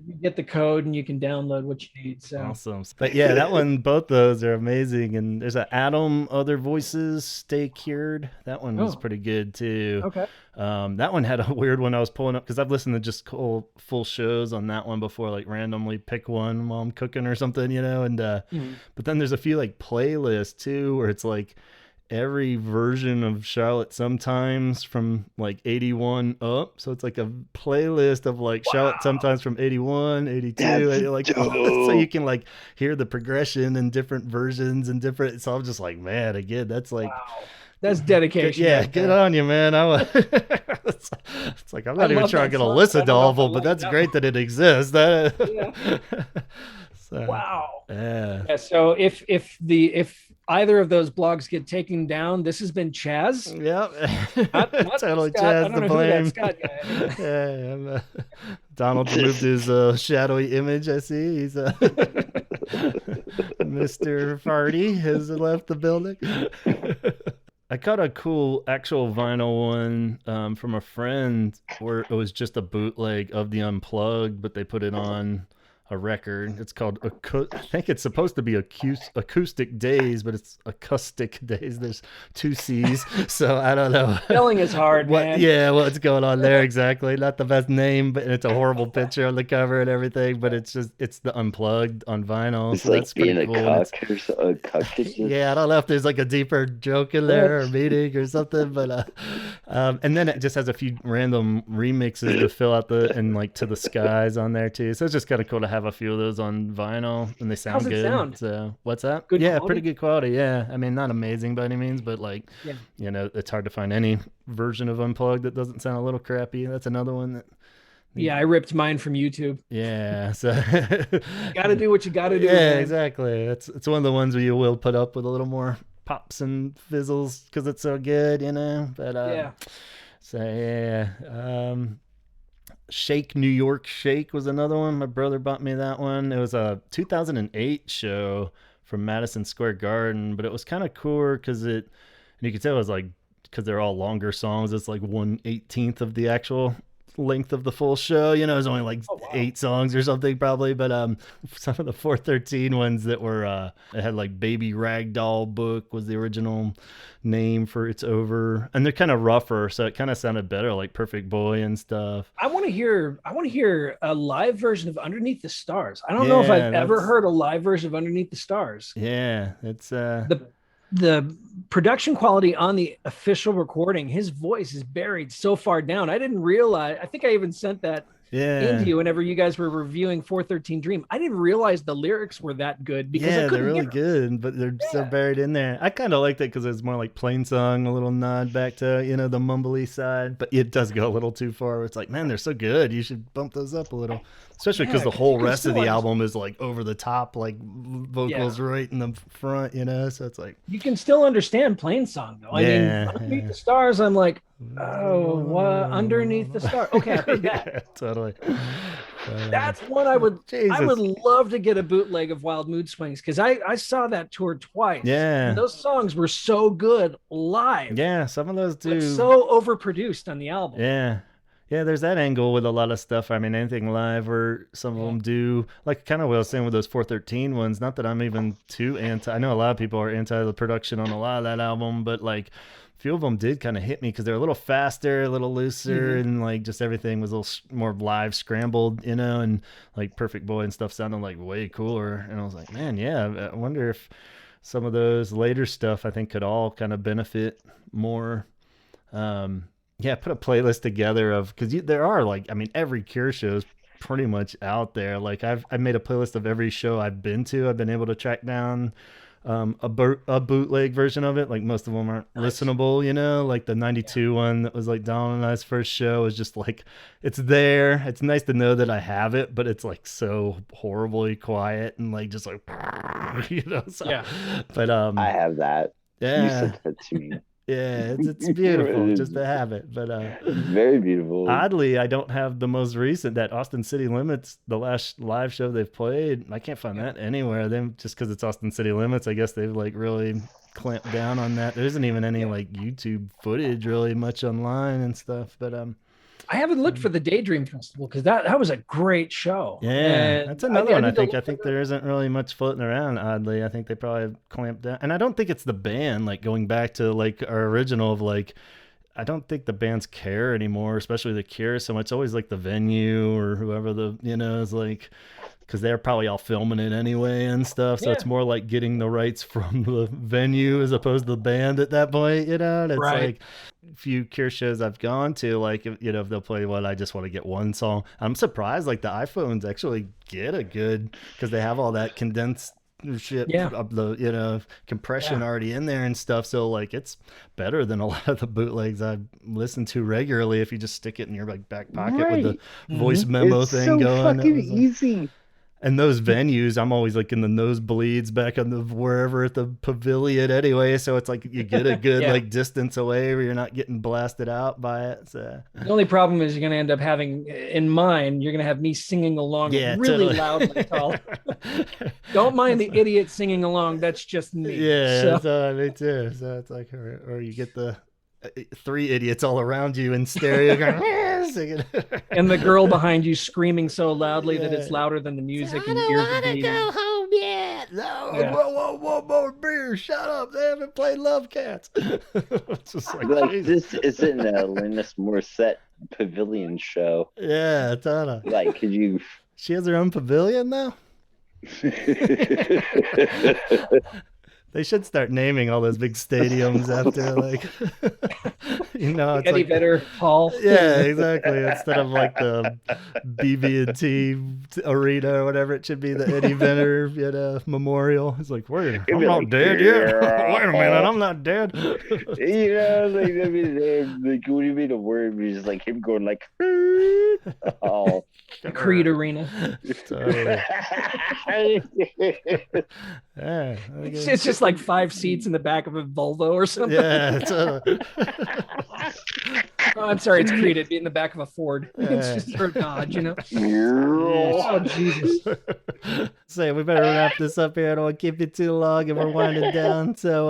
you get the code and you can download what you need. So awesome. But yeah, that one, both those are amazing. And there's an Adam, Other Voices, Stay Cured. That one was pretty good too. Okay. That one had a weird one I was pulling up because I've listened to just full shows on that one before, like randomly pick one while I'm cooking or something, and but then there's a few like playlists too where it's like every version of Charlotte Sometimes from like 81 up. So it's like a playlist of like Charlotte Sometimes from 81, 82, like so you can like hear the progression and different versions and different. So I'm just like, man, again, that's like, that's dedication. Yeah, good on you, man. It's like I'm not even sure I'm gonna listen to all of them, but that's great that it exists. Wow. Yeah. So if either of those blogs get taken down, this has been Chaz. Yep. Not totally Scott. Chaz I don't the know blame. who that Scott guy. Donald removed his shadowy image. I see he's Mr. Farty has left the building. I caught a cool actual vinyl one from a friend where it was just a bootleg of the Unplugged, but they put it on a record. It's called, I think it's supposed to be Acoustic Days, but it's Acoustic Days. There's two C's, so I don't know. Spelling is hard, man. Yeah, what's going on there exactly? Not the best name, but it's a horrible picture on the cover and everything, but it's the Unplugged on vinyl. It's so like that's being pretty cool. a cuck. Yeah, I don't know if there's like a deeper joke in there or meaning or something, but and then it just has a few random remixes to fill out and like To the Skies on there too. So it's just kind of cool to have a few of those on vinyl, and they sound good. Sound? So what's that? Good quality? Pretty good quality. Yeah, I mean, not amazing by any means, but like, it's hard to find any version of Unplugged that doesn't sound a little crappy. That's another one that. Yeah, I ripped mine from YouTube. Yeah, so gotta do what you gotta do. Yeah, man. Exactly. It's one of the ones where you will put up with a little more pops and fizzles because it's so good, But So yeah. Shake New York Shake was another one. My brother bought me that one. It was a 2008 show from Madison Square Garden, but it was kind of cool because you could tell it was like, because they're all longer songs, it's like 1/18 of the actual length of the full show. It was only like 8 songs or something probably, but some of the 413 ones that were it had like Baby Ragdoll Book was the original name for It's Over, and they're kind of rougher, so it kind of sounded better, like Perfect Boy and stuff. I want to hear a live version of Underneath the Stars. I don't know if I've ever heard a live version of Underneath the Stars. Yeah, it's the production quality on the official recording, his voice is buried so far down. I didn't realize, I think I even sent that into you whenever you guys were reviewing 413 Dream. I didn't realize the lyrics were that good because they're really good, but they're so buried in there. I kind of liked it because it's more like plain song, a little nod back to, the mumbly side, but it does go a little too far where it's like, man, they're so good. You should bump those up a little. Especially because the whole rest of the album is like over the top, like vocals right in the front, so it's like. You can still understand plain song though. I mean, Underneath the Stars, I'm like, oh, what? Underneath the Stars. Okay, I heard that. Yeah, totally. That's one I would love to get a bootleg of Wild Mood Swings because I saw that tour twice. Yeah. And those songs were so good live. Yeah, some of those do. So overproduced on the album. Yeah. Yeah, there's that angle with a lot of stuff. I mean, anything live or some of them do, like kind of what I was saying with those 413 ones, not that I'm even too anti. I know a lot of people are anti the production on a lot of that album, but like a few of them did kind of hit me because they're a little faster, a little looser, and like just everything was a little more live scrambled, and like Perfect Boy and stuff sounded like way cooler. And I was like, man, yeah, I wonder if some of those later stuff I think could all kind of benefit more. Yeah, put a playlist together of, because there are like, I mean, every Cure show is pretty much out there. Like I made a playlist of every show I've been to. I've been able to track down a bootleg version of it. Like most of them aren't listenable, you know, like the 92 one that was like Donald and I's first show is just like, it's there. It's nice to know that I have it, but it's like so horribly quiet and like, just like, you know, so, yeah. But, I have that. Yeah. You sent that to me. Yeah, it's beautiful just to have it. But it's very beautiful. Oddly, I don't have the most recent, that Austin City Limits, the last live show they've played. I can't find that anywhere. Them just because it's Austin City Limits, I guess they've like really clamped down on that. There isn't even any like YouTube footage really much online and stuff. But I haven't looked for the Daydream Festival because that was a great show. Yeah, and that's another one. I think there isn't really much floating around. Oddly, I think they probably clamped down, and I don't think it's the band. Like going back to like our original of like, I don't think the bands care anymore, especially the Cure. So it's always like the venue or whoever the is like. Because they're probably all filming it anyway and stuff. So it's more like getting the rights from the venue as opposed to the band at that point, you know? And it's like a few Cure shows I've gone to, like, if they'll play I just want to get one song. I'm surprised, like, the iPhones actually get a good, because they have all that condensed shit of the, compression already in there and stuff. So, like, it's better than a lot of the bootlegs I listen to regularly if you just stick it in your, like, back pocket with the voice memo thing going. It's so fucking easy. And those venues, I'm always like in the nosebleeds back on the wherever at the pavilion anyway. So it's like you get a good like distance away where you're not getting blasted out by it. So the only problem is you're going to end up having, in mine, you're going to have me singing along really loudly. Don't mind the idiot singing along. That's just me. Yeah, me too. So it's like, or you get the three idiots all around you in stereo going, singing. And the girl behind you screaming so loudly that it's louder than the music. I don't want to go home yet. No, one more beer. Shut up. They haven't played Love Cats. It's just like this isn't a Alanis Morissette pavilion show. Yeah, totally. Like, could you? She has her own pavilion now. They should start naming all those big stadiums after, like, it's Eddie like, Vedder Hall. Yeah, exactly. Instead of like the BB&T Arena or whatever, it should be the Eddie Vedder, Memorial. It's like, I'm not dead yet. Wait a minute, I'm not dead. Like what do you mean a word? It's just like him going like, oh, the Creed Arena. Totally. Yeah, it's just like 5 seats in the back of a Volvo or something. Yeah, totally. Oh, I'm sorry, it's Creed. It'd be in the back of a Ford. It's just for Dodge, Oh, Jesus. So we better wrap this up here. I don't want to keep it too long and we're winding down. So,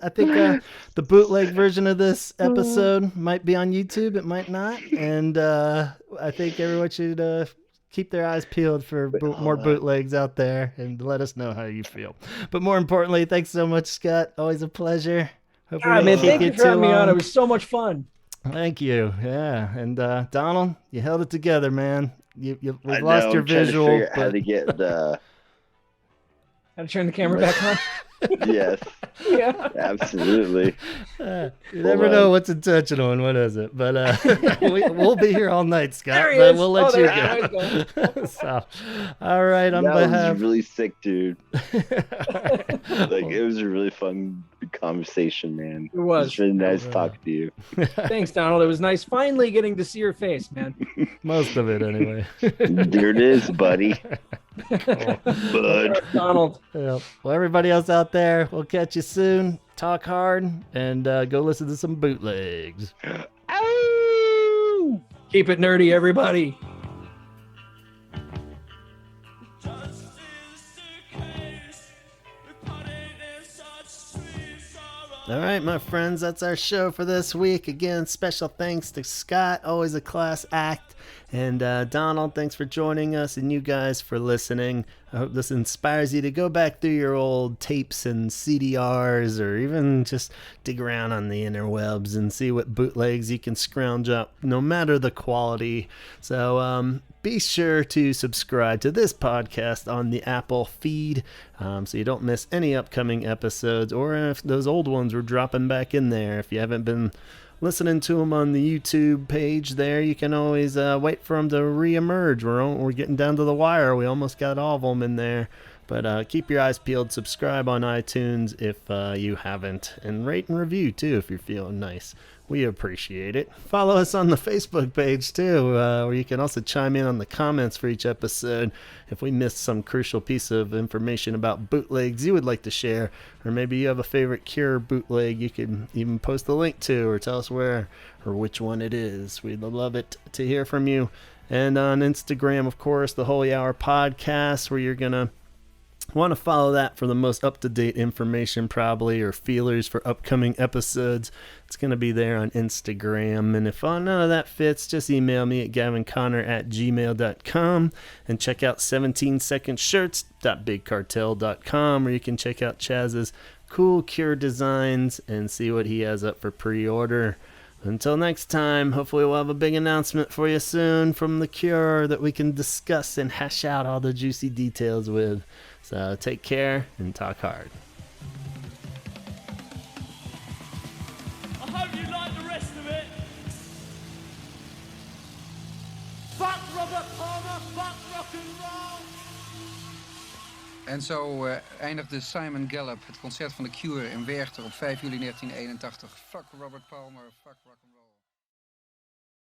I think the bootleg version of this episode might be on YouTube. It might not. And I think everyone should keep their eyes peeled for more bootlegs out there and let us know how you feel. But more importantly, thanks so much, Scott. Always a pleasure. Thank you for having me on. It was so much fun. Thank you. Yeah. And Donald, you held it together, man. We've lost your visual. How to get the... How to turn the camera back on? Yes. Yeah. Absolutely. You never know what's intentional and what isn't. But we'll be here all night, Scott. But we'll let you go. So, all right. That was really sick, dude. Like, it was a really fun conversation, man. It was. It's really nice talking to you. Thanks, Donald. It was nice finally getting to see your face, man. Most of it, anyway. There it is, buddy. Bud. Donald. Yeah. Well, everybody else out there, we'll catch you soon. Talk hard and go listen to some bootlegs. Ow! Keep it nerdy, everybody. All right, my friends, that's our show for this week. Again, special thanks to Scott, always a class act. And Donald, thanks for joining us, and you guys for listening. I hope this inspires you to go back through your old tapes and CDRs, or even just dig around on the interwebs and see what bootlegs you can scrounge up, no matter the quality. So be sure to subscribe to this podcast on the Apple feed so you don't miss any upcoming episodes, or if those old ones were dropping back in there. If you haven't been listening to them on the YouTube page there, you can always wait for them to re-emerge. We're getting down to the wire. We almost got all of them in there. But keep your eyes peeled. Subscribe on iTunes if you haven't. And rate and review, too, if you're feeling nice. We appreciate it. Follow us on the Facebook page, too, where you can also chime in on the comments for each episode. If we missed some crucial piece of information about bootlegs you would like to share, or maybe you have a favorite Cure bootleg you could even post a link to, or tell us where or which one it is. We'd love it to hear from you. And on Instagram, of course, the Holy Hour Podcast, where you're going to want to follow that for the most up-to-date information, probably, or feelers for upcoming episodes. It's going to be there on Instagram. And if none of that fits, just email me at gavinconnor@gmail.com and check out 17secondshirts.bigcartel.com, where you can check out Chaz's cool Cure designs and see what he has up for pre-order. Until next time, hopefully we'll have a big announcement for you soon from the Cure that we can discuss and hash out all the juicy details with. So take care and talk hard. I hope you like the rest of it. Fuck Robert Palmer, fuck rock and roll. En zo eindigde Simon Gallup het concert van de Cure in Werchter op 5 juli 1981. Fuck Robert Palmer, fuck rock and roll.